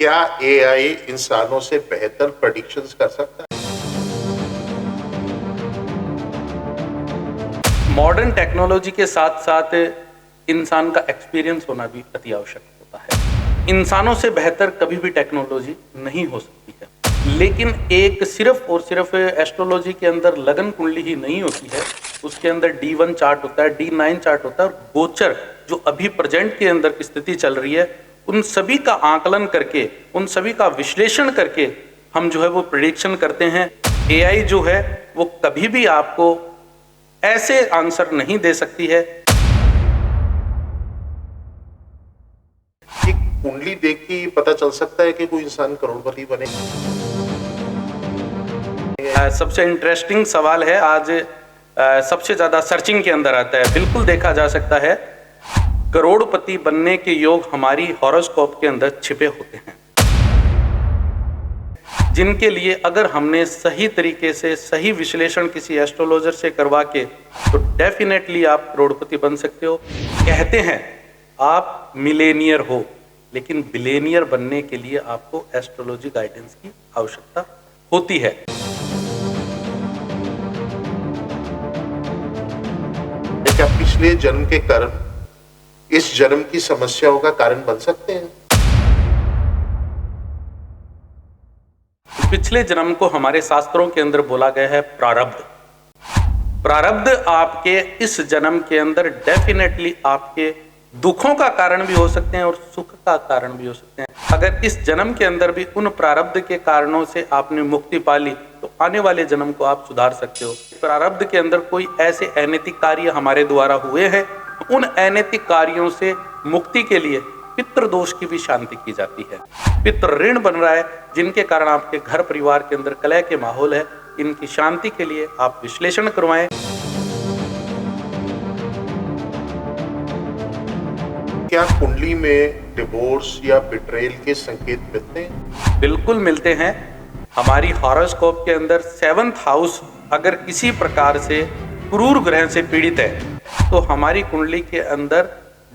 क्या एआई इंसानों से बेहतर प्रेडिक्शंस कर सकता है? मॉडर्न टेक्नोलॉजी के साथ साथ इंसान का एक्सपीरियंस होना भी अति आवश्यक होता है। इंसानों से बेहतर कभी भी टेक्नोलॉजी नहीं हो सकती है, लेकिन एक सिर्फ और सिर्फ एस्ट्रोलॉजी के अंदर लगन कुंडली ही नहीं होती है। उसके अंदर D1 चार्ट होता है, D9 चार्ट होता है और गोचर जो अभी प्रेजेंट के अंदर की स्थिति चल रही है, उन सभी का आकलन करके, उन सभी का विश्लेषण करके हम जो है वो प्रेडिक्शन करते हैं। एआई जो है वो कभी भी आपको ऐसे आंसर नहीं दे सकती है। एक कुंडली देख के पता चल सकता है कि कोई इंसान करोड़पति बने? सबसे इंटरेस्टिंग सवाल है, आज सबसे ज्यादा सर्चिंग के अंदर आता है। बिल्कुल देखा जा सकता है, करोड़पति बनने के योग हमारी हॉरोस्कोप के अंदर छिपे होते हैं, जिनके लिए अगर हमने सही तरीके से सही विश्लेषण किसी एस्ट्रोलॉजर से करवा के, तो डेफिनेटली आप करोड़पति बन सकते हो। कहते हैं आप मिलेनियर हो, लेकिन बिलेनियर बनने के लिए आपको एस्ट्रोलॉजी गाइडेंस की आवश्यकता होती है। क्या पिछले जन्म के कर्म इस जन्म की समस्याओं का कारण बन सकते हैं? पिछले जन्म को हमारे शास्त्रों के अंदर बोला गया है प्रारब्ध। प्रारब्ध आपके इस जन्म के अंदर डेफिनेटली आपके दुखों का कारण भी हो सकते हैं और सुख का कारण भी हो सकते हैं। अगर इस जन्म के अंदर भी उन प्रारब्ध के कारणों से आपने मुक्ति पा ली, तो आने वाले जन्म को आप सुधार सकते हो। प्रारब्ध के अंदर कोई ऐसे अनैतिक कार्य हमारे द्वारा हुए हैं, उन अनैतिक कार्यों से मुक्ति के लिए पितृ दोष की भी शांति की जाती है। पितृ ऋण बन रहा है, जिनके कारण आपके घर परिवार के अंदर कलह के माहौल है, इनकी शांति के लिए आप विश्लेषण करवाएं। क्या कुंडली में डिवोर्स या बिट्रेयल के संकेत मिलते हैं? बिल्कुल मिलते हैं। हमारी हॉरोस्कोप के अंदर 7th हाउस अगर किसी प्रकार से क्रूर ग्रह से पीड़ित है, तो हमारी कुंडली के अंदर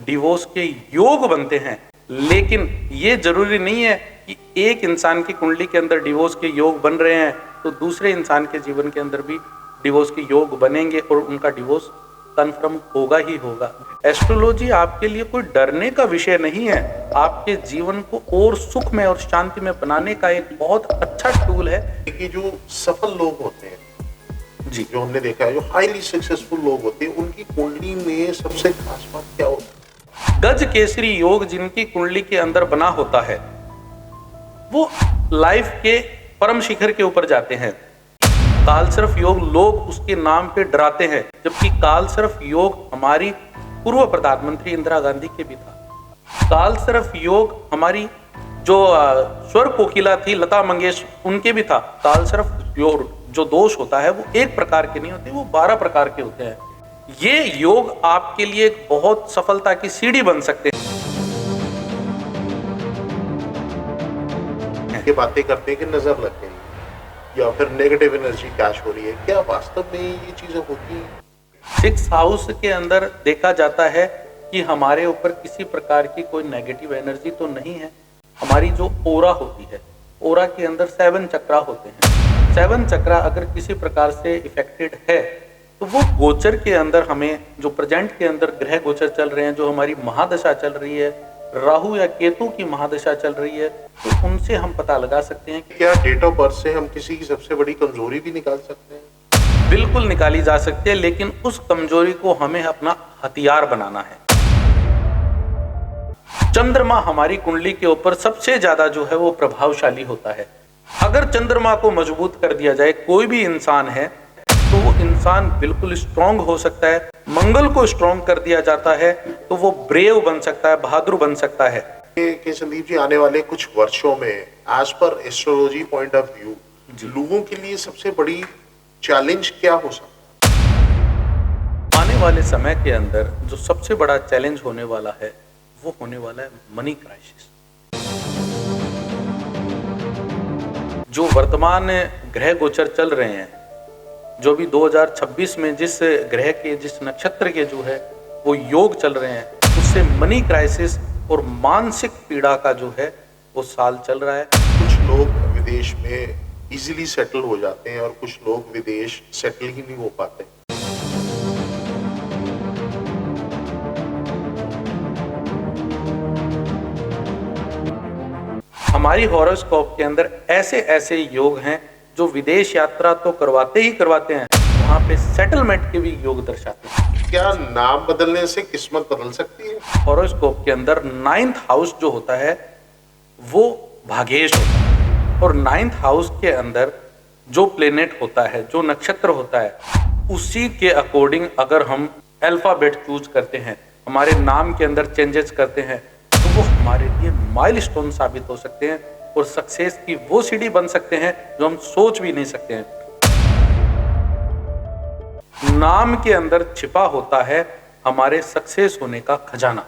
डिवोर्स के योग बनते हैं। लेकिन ये जरूरी नहीं है कि एक इंसान की कुंडली के अंदर डिवोर्स के योग बन रहे हैं तो दूसरे इंसान के जीवन के अंदर भी डिवोर्स के योग बनेंगे और उनका डिवोर्स कन्फर्म होगा ही होगा। एस्ट्रोलॉजी आपके लिए कोई डरने का विषय नहीं है, आपके जीवन को और सुखमय और शांति में बनाने का एक बहुत अच्छा टूल है। कि जो सफल लोग होते हैं जी, जो हमने देखा है, जो हाईली सक्सेसफुल लोग होते हैं, उनकी कुंडली में सबसे खास बात क्या होती है? गज केसरी योग जिनकी कुंडली के अंदर बना होता है, वो लाइफ के परम शिखर के ऊपर जाते हैं। कालसर्फ योग लोग उसके नाम पे डराते हैं, जबकि कालसर्फ योग हमारी पूर्व प्रधानमंत्री इंदिरा गांधी के भी था। कालसर्फ योग हमारी जो स्वर कोकिला थी लता मंगेशकर, उनके भी था। कालसर्फ योग जो दोष होता है वो एक प्रकार के नहीं होते, वो 12 प्रकार के होते हैं। ये योग आपके लिए एक बहुत सफलता की सीढ़ी बन सकते हैं। ये बातें करते हैं कि नजर लग गई या फिर नेगेटिव एनर्जी कैश हो रही है, क्या वास्तव में ये चीजें होती हैं? 6th हाउस के अंदर देखा जाता है कि हमारे ऊपर किसी प्रकार की कोई नेगेटिव एनर्जी तो नहीं है। हमारी जो ओरा होती है, ओरा के अंदर 7 चक्रा होते हैं। 7 चक्रा अगर किसी प्रकार से इफेक्टेड है, तो वो गोचर के अंदर हमें जो प्रेजेंट के अंदर ग्रह गोचर चल रहे हैं, जो हमारी महादशा चल रही है, राहु या केतु की महादशा चल रही है, तो उनसे हम पता लगा सकते हैं। क्या डेट ऑफ बर्थ से हम किसी की सबसे बड़ी कमजोरी भी निकाल सकते हैं? बिल्कुल निकाली जा सकती है, लेकिन उस कमजोरी को हमें अपना हथियार बनाना है। चंद्रमा हमारी कुंडली के ऊपर सबसे ज्यादा जो है वो प्रभावशाली होता है। अगर चंद्रमा को मजबूत कर दिया जाए, कोई भी इंसान है तो वो इंसान बिल्कुल स्ट्रांग हो सकता है। मंगल को स्ट्रांग कर दिया जाता है तो वो ब्रेव बन सकता है, बहादुर बन सकता है। कि संदीप जी, आने वाले कुछ वर्षों में as per astrology point of view लोगों के लिए सबसे बड़ी चैलेंज क्या हो सकता है? आने वाले समय के अंदर जो सबसे बड़ा चैलेंज होने वाला है, वो होने वाला है मनी क्राइसिस। जो वर्तमान ग्रह गोचर चल रहे हैं, जो भी 2026 में जिस ग्रह के, जिस नक्षत्र के जो है वो योग चल रहे हैं, उससे मनी क्राइसिस और मानसिक पीड़ा का जो है वो साल चल रहा है। कुछ लोग विदेश में इजीली सेटल हो जाते हैं और कुछ लोग विदेश सेटल ही नहीं हो पाते। हमारी हॉरोस्कोप के अंदर ऐसे ऐसे योग हैं जो विदेश यात्रा तो करवाते ही करवाते हैं, वहां पे सेटलमेंट के भी योग दर्शाते हैं। क्या नाम बदलने से किस्मत बदल सकती है? हॉरोस्कोप के अंदर 9th हाउस जो होता है वो भाग्येश होता है, और 9th हाउस के अंदर जो प्लेनेट होता है, जो नक्षत्र होता है, उसी के अकॉर्डिंग अगर हम अल्फाबेट चूज करते हैं, हमारे नाम के अंदर चेंजेस करते हैं, तो वो हमारे लिए माइलस्टोन साबित हो सकते हैं और सक्सेस की वो सीढ़ी बन सकते हैं जो हम सोच भी नहीं सकते हैं। नाम के अंदर छिपा होता है हमारे सक्सेस होने का खजाना।